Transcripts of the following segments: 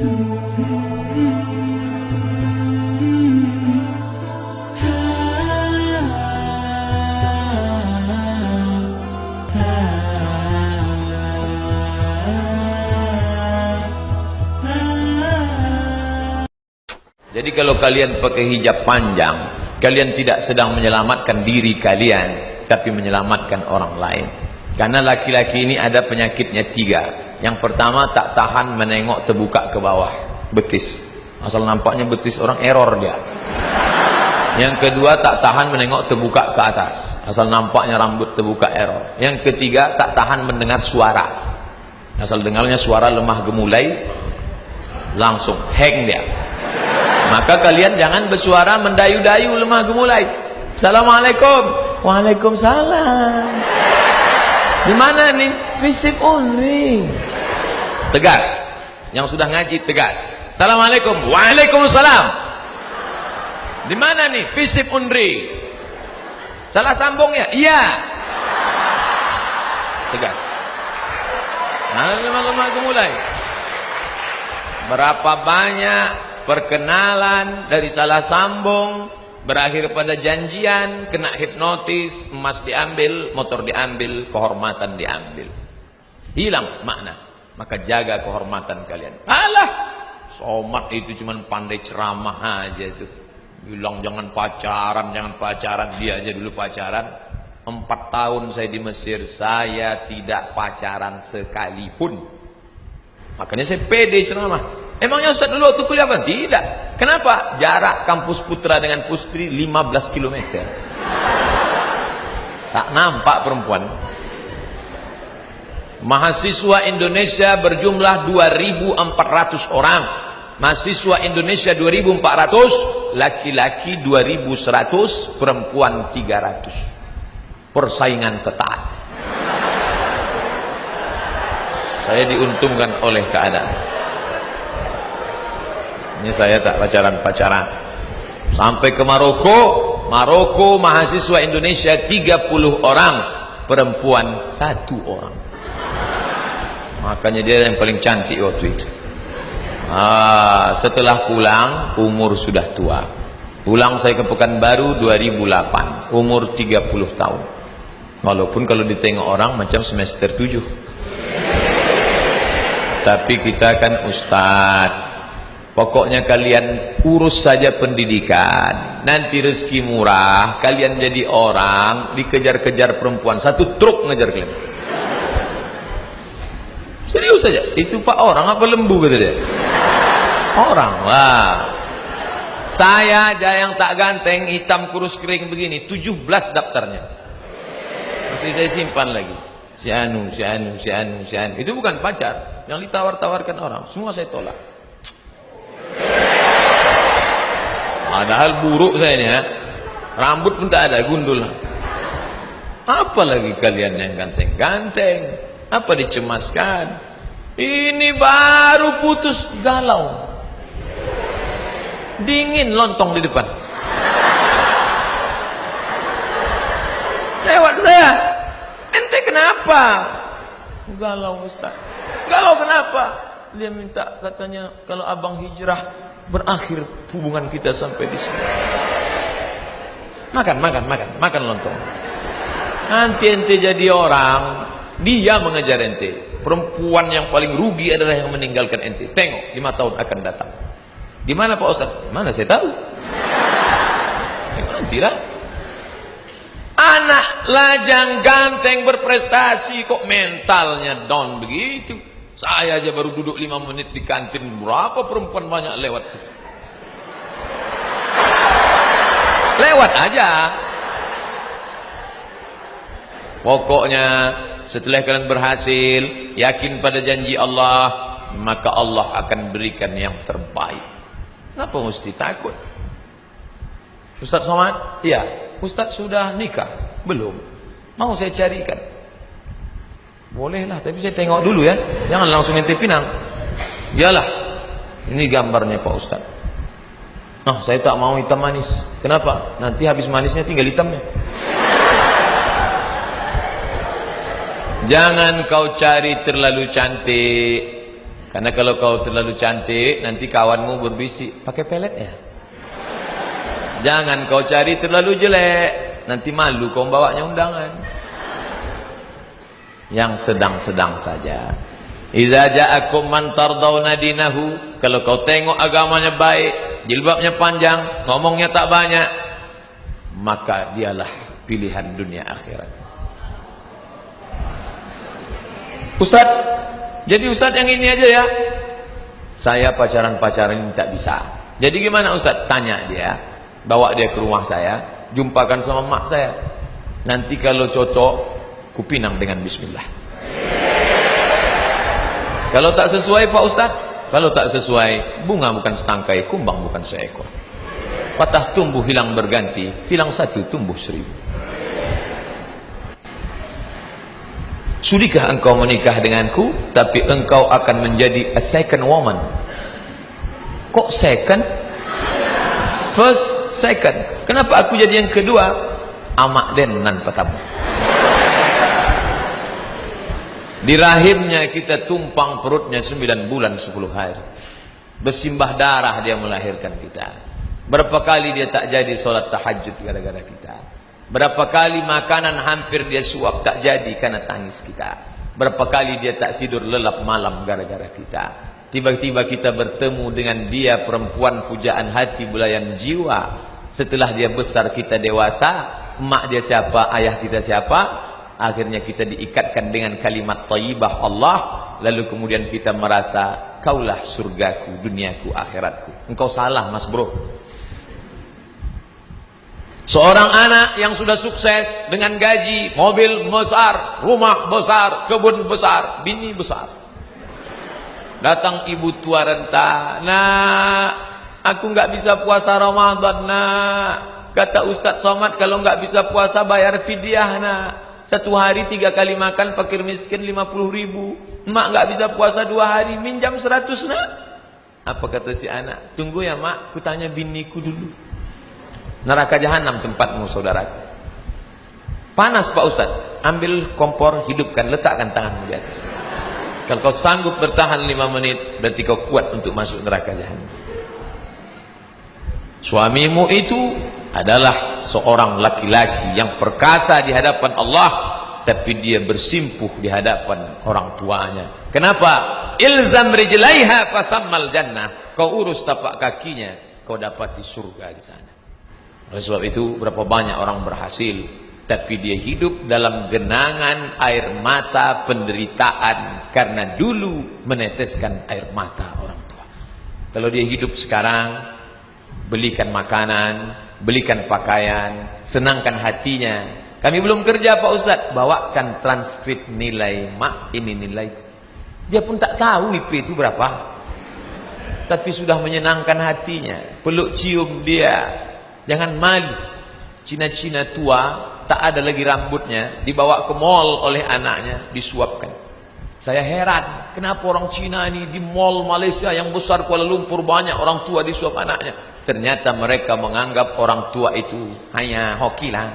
Jadi kalau kalian pakai hijab panjang, kalian tidak sedang menyelamatkan diri kalian, tapi menyelamatkan orang lain. Karena laki-laki ini ada penyakitnya 3. Yang pertama, tak tahan menengok terbuka ke bawah, betis. Asal nampaknya betis orang, error dia. Yang kedua, tak tahan menengok terbuka ke atas, asal nampaknya rambut terbuka, error. Yang ketiga, tak tahan mendengar suara, asal dengarnya suara lemah gemulai, langsung hang dia. Maka kalian jangan bersuara mendayu-dayu lemah gemulai. Assalamualaikum. Waalaikumsalam. Di mana nih? Visip only. Tegas. Yang sudah ngaji tegas. Assalamualaikum. Waalaikumsalam. Di mana nih? Visip unri. Salah sambung ya? Iya. Tegas. Nah, lemah gemulai. Berapa banyak perkenalan dari salah sambung berakhir pada janjian, kena hipnotis, emas diambil, motor diambil, kehormatan diambil, hilang makna. Maka jaga kehormatan kalian. Alah, Somad itu cuman pandai ceramah aja itu, bilang jangan pacaran, jangan pacaran. Dia aja dulu pacaran. 4 tahun saya di Mesir, saya tidak pacaran sekalipun. Makanya saya pede ceramah. Emangnya Ustaz dulu waktu kuliah apa? Tidak. Kenapa? Jarak kampus putra dengan putri 15 km. Tak nampak perempuan. Mahasiswa Indonesia berjumlah 2.400 orang. Mahasiswa Indonesia 2.400, laki-laki 2.100, perempuan 300. Persaingan ketat. Saya diuntungkan oleh keadaan. Ini saya tak pacaran-pacaran. Sampai ke Maroko mahasiswa Indonesia 30 orang, perempuan 1 orang. Makanya dia yang paling cantik waktu itu. Setelah pulang, umur sudah tua. Pulang saya ke Pekanbaru 2008, umur 30 tahun. Walaupun kalau ditengok orang macam semester 7. Tapi kita kan ustadz. Pokoknya kalian urus saja pendidikan, nanti rezeki murah, kalian jadi orang, dikejar-kejar perempuan, 1 truk ngejar kalian. Serius saja, itu Pak orang apa lembu kata dia? Orang lah. Saya aja yang tak ganteng, hitam kurus kering begini, 17 daftarnya. Masih saya simpan lagi. Si anu. Itu bukan pacar, yang ditawar-tawarkan orang, semua saya tolak. Padahal buruk saya ini ya. Rambut pun tak ada, gundul. Apalagi kalian yang ganteng-ganteng, apa dicemaskan? Ini baru putus, galau, dingin lontong di depan. Lewat saya, ente kenapa? Galau Ustaz. Galau kenapa? Dia minta, katanya kalau abang hijrah berakhir hubungan kita sampai di sini. Makan lontong. Nanti ente jadi orang, dia mengejar ente. Perempuan yang paling rugi adalah yang meninggalkan ente. Tengok 5 tahun akan datang. Di mana Pak Ustaz? Mana saya tahu. Nantilah. Anak lajang ganteng berprestasi kok mentalnya down begitu. Saya aja baru duduk 5 menit di kantin, berapa perempuan banyak lewat situ. Lewat aja. Pokoknya setelah kalian berhasil, yakin pada janji Allah, maka Allah akan berikan yang terbaik. Kenapa mesti takut? Ustaz Somad? Iya. Ustaz sudah nikah? Belum. Mau saya carikan? Bolehlah, tapi saya tengok dulu ya. Jangan langsung ente pinang. Iyalah, ini gambarnya Pak Ustaz. Saya tak mau hitam manis. Kenapa? Nanti habis manisnya tinggal hitamnya. Jangan kau cari terlalu cantik, Karena kalau kau terlalu cantik, nanti kawanmu berbisik, pakai pelet ya. Jangan kau cari terlalu jelek, nanti malu kau bawanya undangan. Yang sedang-sedang saja. Idza ja'akum man tardawna dinahu, kalau kau tengok agamanya baik, jilbabnya panjang, ngomongnya tak banyak, maka dialah pilihan dunia akhirat. Ustaz, jadi Ustaz yang ini aja ya. Saya pacaran-pacaran ini tak bisa. Jadi gimana Ustaz? Tanya dia, bawa dia ke rumah saya, jumpakan sama mak saya. Nanti kalau cocok, kupinang dengan bismillah. Kalau tak sesuai Pak Ustaz, kalau tak sesuai, bunga bukan setangkai, kumbang bukan seekor. Patah tumbuh hilang berganti, hilang satu tumbuh seribu. Sudikah engkau menikah denganku, tapi engkau akan menjadi a second woman? Kok second? First, second. Kenapa aku jadi yang kedua? Amak den nan patamu. Di rahimnya kita tumpang perutnya 9 bulan 10 hari. Bersimbah darah dia melahirkan kita. Berapa kali dia tak jadi solat tahajud gara-gara kita. Berapa kali makanan hampir dia suap tak jadi karena tangis kita. Berapa kali dia tak tidur lelap malam gara-gara kita. Tiba-tiba kita bertemu dengan dia, perempuan pujaan hati, belayan jiwa. Setelah dia besar kita dewasa, emak dia siapa, ayah kita siapa, akhirnya kita diikatkan dengan kalimat thayyibah Allah, lalu kemudian kita merasa kaulah surgaku, duniaku, akhiratku. Engkau salah mas bro. Seorang anak yang sudah sukses dengan gaji, mobil besar, rumah besar, kebun besar, bini besar. Datang ibu tua renta, nak, aku nggak bisa puasa Ramadan nak. Kata Ustadz Somad, kalau nggak bisa puasa bayar fidyah nak. 1 hari 3 kali makan fakir miskin 50.000. Mak nggak bisa puasa 2 hari, minjam 100 nak. Apa kata si anak? Tunggu ya mak, ku tanya biniku dulu. Neraka jahanam tempatmu saudaraku. Panas Pak Ustadz, ambil kompor, hidupkan, letakkan tanganmu di atas. Kalau kau sanggup bertahan 5 menit, berarti kau kuat untuk masuk neraka jahanam. Suamimu itu adalah seorang laki-laki yang perkasa di hadapan Allah, tapi dia bersimpuh di hadapan orang tuanya. Kenapa? Ilzam rijlaiha fasammal jannah. Kau urus tapak kakinya, kau dapati surga di sana. Oleh sebab itu, berapa banyak orang berhasil, tapi dia hidup dalam genangan air mata penderitaan karena dulu meneteskan air mata orang tua. Kalau dia hidup sekarang, belikan makanan, belikan pakaian, senangkan hatinya. Kami belum kerja Pak Ustadz, bawakan transkrip nilai mak, ini nilai. Dia pun tak tahu IP itu berapa, tapi sudah menyenangkan hatinya. Peluk cium dia. Jangan malu. Cina-cina tua, tak ada lagi rambutnya, dibawa ke mall oleh anaknya, disuapkan. Saya heran, kenapa orang Cina ini di mall Malaysia yang besar Kuala Lumpur banyak orang tua disuap anaknya. Ternyata mereka menganggap orang tua itu hanya hoki lah.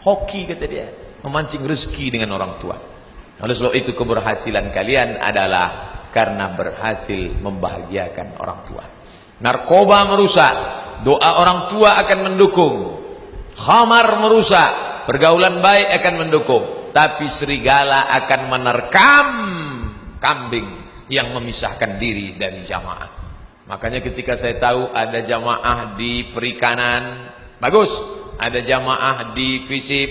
Hoki kata dia, memancing rezeki dengan orang tua. Oleh sebab itu keberhasilan kalian adalah karena berhasil membahagiakan orang tua. Narkoba merusak, doa orang tua akan mendukung. Khamar merusak, pergaulan baik akan mendukung. Tapi serigala akan menerkam kambing yang memisahkan diri dari jamaah. Makanya ketika saya tahu ada jamaah di perikanan, bagus. Ada jamaah di FISIP,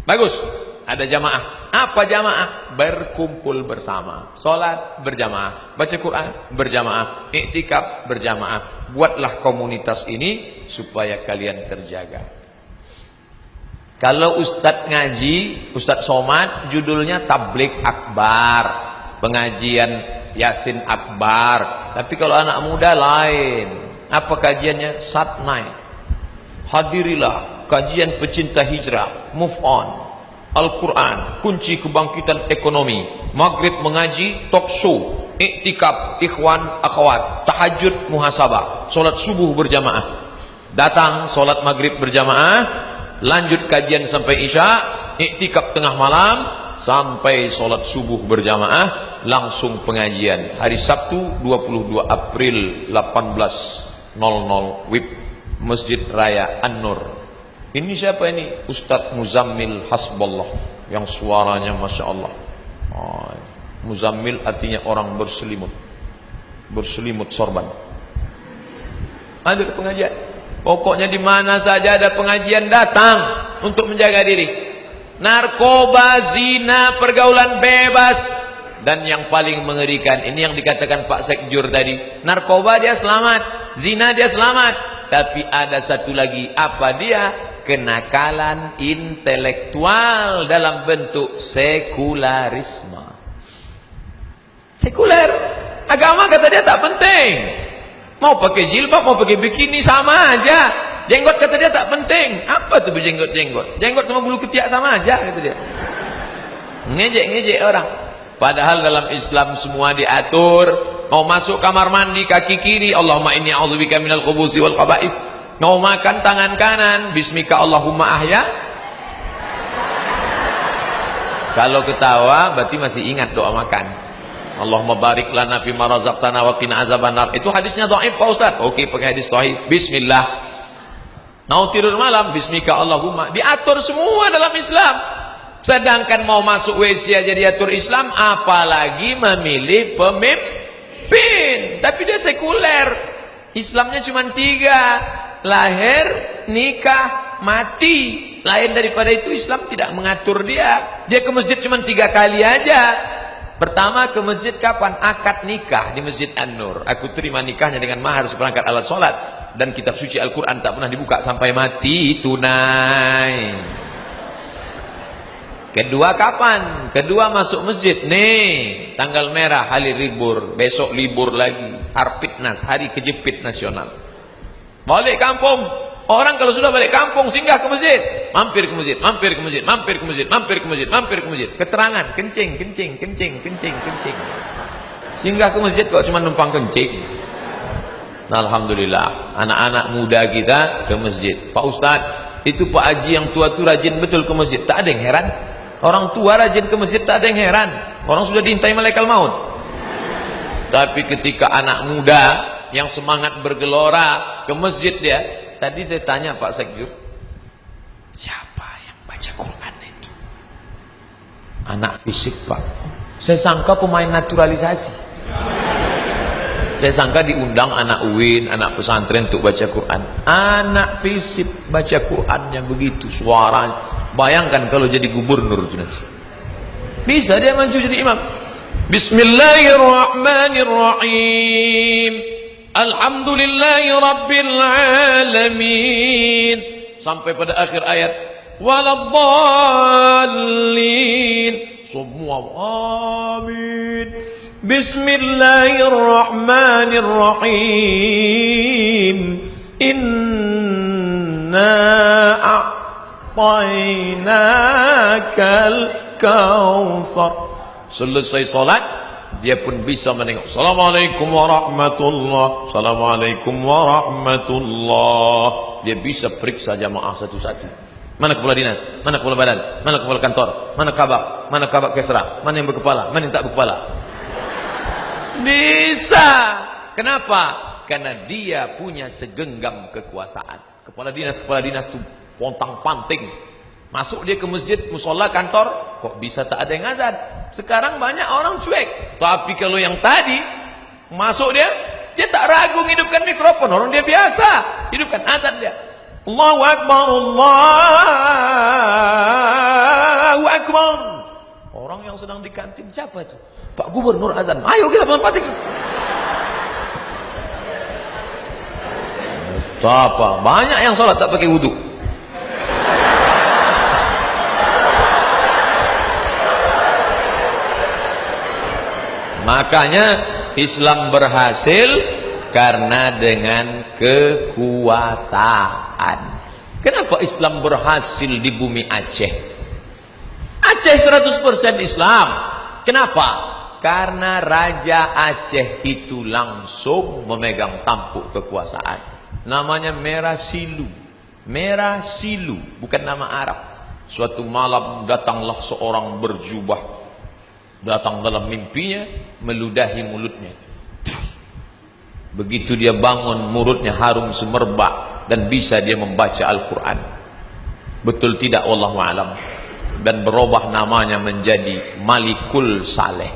bagus. Ada jamaah. Apa jamaah? Berkumpul bersama, sholat berjamaah, baca Quran berjamaah, iktikaf berjamaah. Buatlah komunitas ini supaya kalian terjaga. Kalau Ustadz ngaji, Ustadz Somad, judulnya tablik akbar, pengajian Yasin akbar. Tapi kalau anak muda lain. Apa kajiannya? Satnai. Hadirilah kajian pecinta hijrah, move on. Al-Quran, kunci kebangkitan ekonomi. Maghrib mengaji, talk show, iktikaf, ikhwan, akhwat, tahajud, muhasabah, solat subuh berjamaah. Datang solat maghrib berjamaah, lanjut kajian sampai isya, iktikaf tengah malam, sampai solat subuh berjamaah. langsung pengajian hari Sabtu 22 April 18.00 WIB Masjid Raya An-Nur. Ini siapa ini? Ustadz Muzammil Hasballah yang suaranya Masya Allah. Muzammil artinya orang berselimut sorban. Ada pengajian. Pokoknya di mana saja ada pengajian datang untuk menjaga diri. Narkoba, zina, pergaulan bebas. Dan yang paling mengerikan, ini yang dikatakan Pak Sekjur tadi, narkoba dia selamat, zina dia selamat, tapi ada satu lagi, apa dia? Kenakalan intelektual dalam bentuk sekularisme. Sekuler, agama kata dia tak penting, mau pakai jilbab, mau pakai bikini sama aja, jenggot kata dia tak penting. Apa tuh berjenggot-jenggot? Jenggot sama bulu ketiak sama aja kata dia. Ngejek-ngejek orang. Padahal dalam Islam semua diatur. Mau masuk kamar mandi kaki kiri, Allahumma inni a'udzubika minal khubuthi wal khaba'is. Mau makan tangan kanan, bismika Allahumma ahya. Kalau ketawa berarti masih ingat doa makan. Allahumma barik lana fima razaqtana wa qina azabannar. Itu hadisnya dhaif Pak Ustaz. Oke, pakai hadis sahih. Bismillah. Mau tidur malam, bismika Allahumma. Diatur semua dalam Islam. Sedangkan mau masuk WC aja diatur Islam, apalagi memilih pemimpin. Tapi dia sekuler. Islamnya cuma 3, lahir, nikah, mati. Lain daripada itu Islam tidak mengatur dia. Dia ke masjid cuma 3 kali aja. Pertama ke masjid kapan? Akad nikah di Masjid An-Nur. Aku terima nikahnya dengan mahar seperangkat alat sholat. Dan kitab suci Al-Quran tak pernah dibuka sampai mati, tunai. Kedua kapan? Kedua masuk masjid. Nih, tanggal merah, hari libur. Besok libur lagi. Harpitnas, hari kejepit nasional. Balik kampung. Orang kalau sudah balik kampung, singgah ke masjid. Mampir ke masjid, mampir ke masjid, mampir ke masjid, mampir ke masjid, mampir ke masjid. Keterangan, kencing. Singgah ke masjid kok cuma numpang kencing. Alhamdulillah, anak-anak muda kita ke masjid. Pak Ustadz, itu Pak Haji yang tua itu rajin betul ke masjid. Tak ada yang heran. Orang tua rajin ke masjid, tak ada yang heran. Orang sudah diintai malaikat maut. Tapi ketika anak muda yang semangat bergelora ke masjid dia, tadi saya tanya Pak Sekjur, siapa yang baca Quran itu? Anak fisik Pak. Saya sangka pemain naturalisasi. Saya sangka diundang anak UIN, anak pesantren untuk baca Quran. Anak fisik baca Quran yang begitu suaranya. Bayangkan kalau jadi gubernur itu nanti. Bisa dia maju jadi imam. Bismillahirrahmanirrahim. Alhamdulillahi rabbil alamin. Sampai pada akhir ayat. Waladdallin. Semua amin. Bismillahirrahmanirrahim. Inna a'tainakal kautsar. Selesai salat, dia pun bisa menengok. Assalamualaikum warahmatullah. Assalamualaikum warahmatullah. Dia bisa periksa jamaah satu-satu. Mana kepala dinas? Mana kepala badan? Mana kepala kantor? Mana kabak kesra? Mana yang berkepala? Mana yang tak berkepala? Bisa. Kenapa? Karena dia punya segenggam kekuasaan. Kepala dinas itu pontang-panting. Masuk dia ke masjid, musola, kantor, kok bisa tak ada yang azan? Sekarang banyak orang cuek. Tapi kalau yang tadi masuk dia tak ragu hidupkan mikrofon. Orang dia biasa hidupkan azan dia. Allahu Akbar, Allahu Akbar. Orang yang sedang di kantin siapa itu? Pak Gubernur azan. Ayo kita mempatik. Apa? Banyak yang sholat tak pakai wudhu. Makanya Islam berhasil karena dengan kekuasaan. Kenapa Islam berhasil di bumi Aceh? Aceh 100% Islam. Kenapa? Karena Raja Aceh itu langsung memegang tampuk kekuasaan. Namanya Merah Silu. Merah Silu, bukan nama Arab. Suatu malam datanglah seorang berjubah Datang dalam mimpinya, meludahi mulutnya. Begitu dia bangun, mulutnya harum semerbak dan bisa dia membaca Al-Quran. Betul tidak, wallahu a'lam. Dan berubah namanya menjadi Malikul Saleh,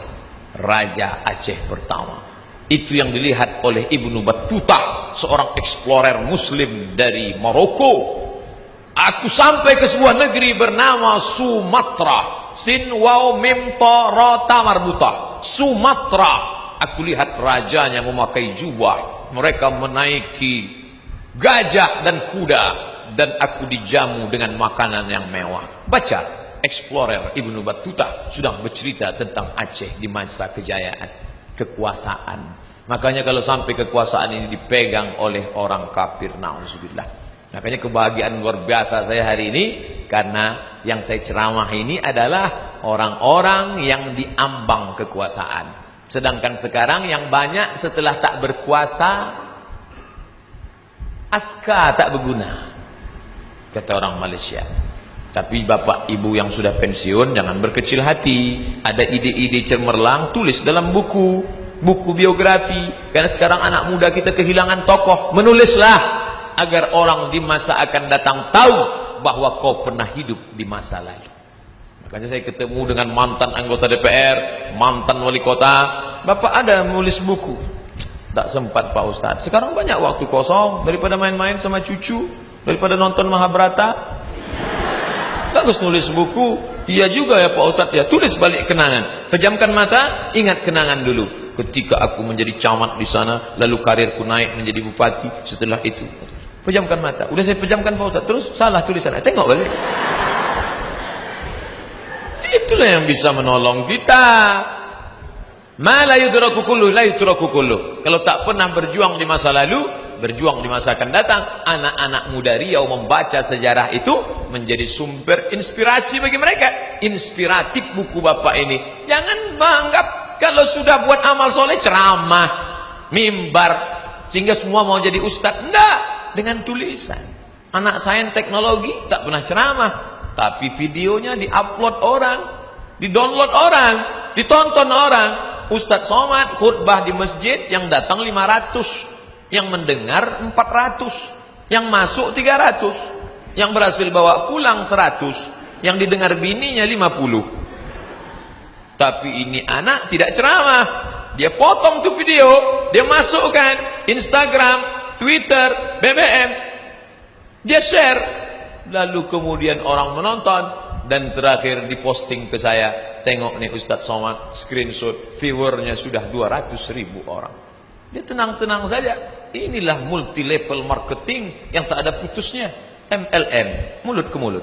Raja Aceh pertama. Itu yang dilihat oleh Ibnu Battuta, seorang explorer muslim dari Maroko. Aku sampai ke sebuah negeri bernama Sumatra. Sin waw mim ta ra ta marbuta. Sumatra. Aku lihat rajanya memakai jubah. Mereka menaiki gajah dan kuda, dan aku dijamu dengan makanan yang mewah. Baca, explorer Ibnu Battuta sudah bercerita tentang Aceh di masa kejayaan, kekuasaan. Makanya kalau sampai kekuasaan ini dipegang oleh orang kafir, na'udzubillah. Makanya kebahagiaan luar biasa saya hari ini, karena yang saya ceramah ini adalah orang-orang yang diambang kekuasaan. Sedangkan sekarang yang banyak setelah tak berkuasa, aska tak berguna, kata orang Malaysia. Tapi bapak ibu yang sudah pensiun jangan berkecil hati. Ada ide-ide cemerlang, tulis dalam buku biografi. Karena sekarang anak muda kita kehilangan tokoh, menulislah agar orang di masa akan datang tahu bahwa kau pernah hidup di masa lalu. Makanya saya ketemu dengan mantan anggota DPR, mantan wali kota. Bapak ada menulis buku? Tak sempat Pak Ustadz. Sekarang banyak waktu kosong, daripada main-main sama cucu, daripada nonton Mahabharata. Bagus nulis buku. Iya juga ya Pak Ustadz, ya tulis balik kenangan. Pejamkan mata, ingat kenangan dulu. Ketika aku menjadi camat di sana, lalu karirku naik menjadi bupati. Setelah itu, pejamkan mata. Udah saya pejamkan Pak Ustadz, terus salah tulisan. Tengok balik. Itulah yang bisa menolong kita. Ma la yudraku kullu la yutraku kullu. Kalau tak pernah berjuang di masa lalu, berjuang di masa akan datang. Anak-anak muda Riau membaca sejarah itu menjadi sumber inspirasi bagi mereka. Inspiratif buku bapak ini. Jangan menganggap kalau sudah buat amal soleh ceramah, mimbar, sehingga semua mau jadi ustadz. Enggak, dengan tulisan. Anak sains teknologi tak pernah ceramah, tapi videonya diupload orang, didownload orang, ditonton orang. Ustadz Somad khutbah di masjid, yang datang 500, yang mendengar 400, yang masuk 300, yang berhasil bawa pulang 100, yang didengar bininya 50. Tapi ini anak tidak ceramah, dia potong tuh video, dia masukkan Instagram, Twitter, BBM, dia share, lalu kemudian orang menonton, dan terakhir diposting ke saya. Tengok nih Ustadz Somad, screenshot, viewernya sudah 200.000 orang. Dia tenang-tenang saja. Inilah multi level marketing yang tak ada putusnya. MLM, mulut ke mulut.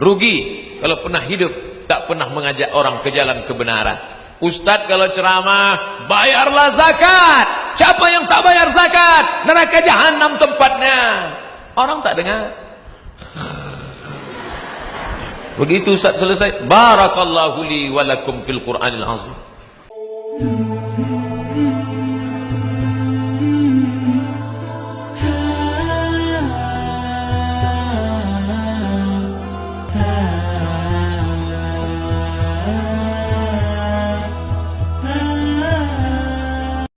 Rugi kalau pernah hidup tak pernah mengajak orang ke jalan kebenaran. Ustadz kalau ceramah, bayarlah zakat. Siapa yang tak bayar zakat, neraka jahanam tempatnya. Orang tak dengar. Begitu Ustaz selesai, barakallahu li wa lakum fil Qur'anil azim.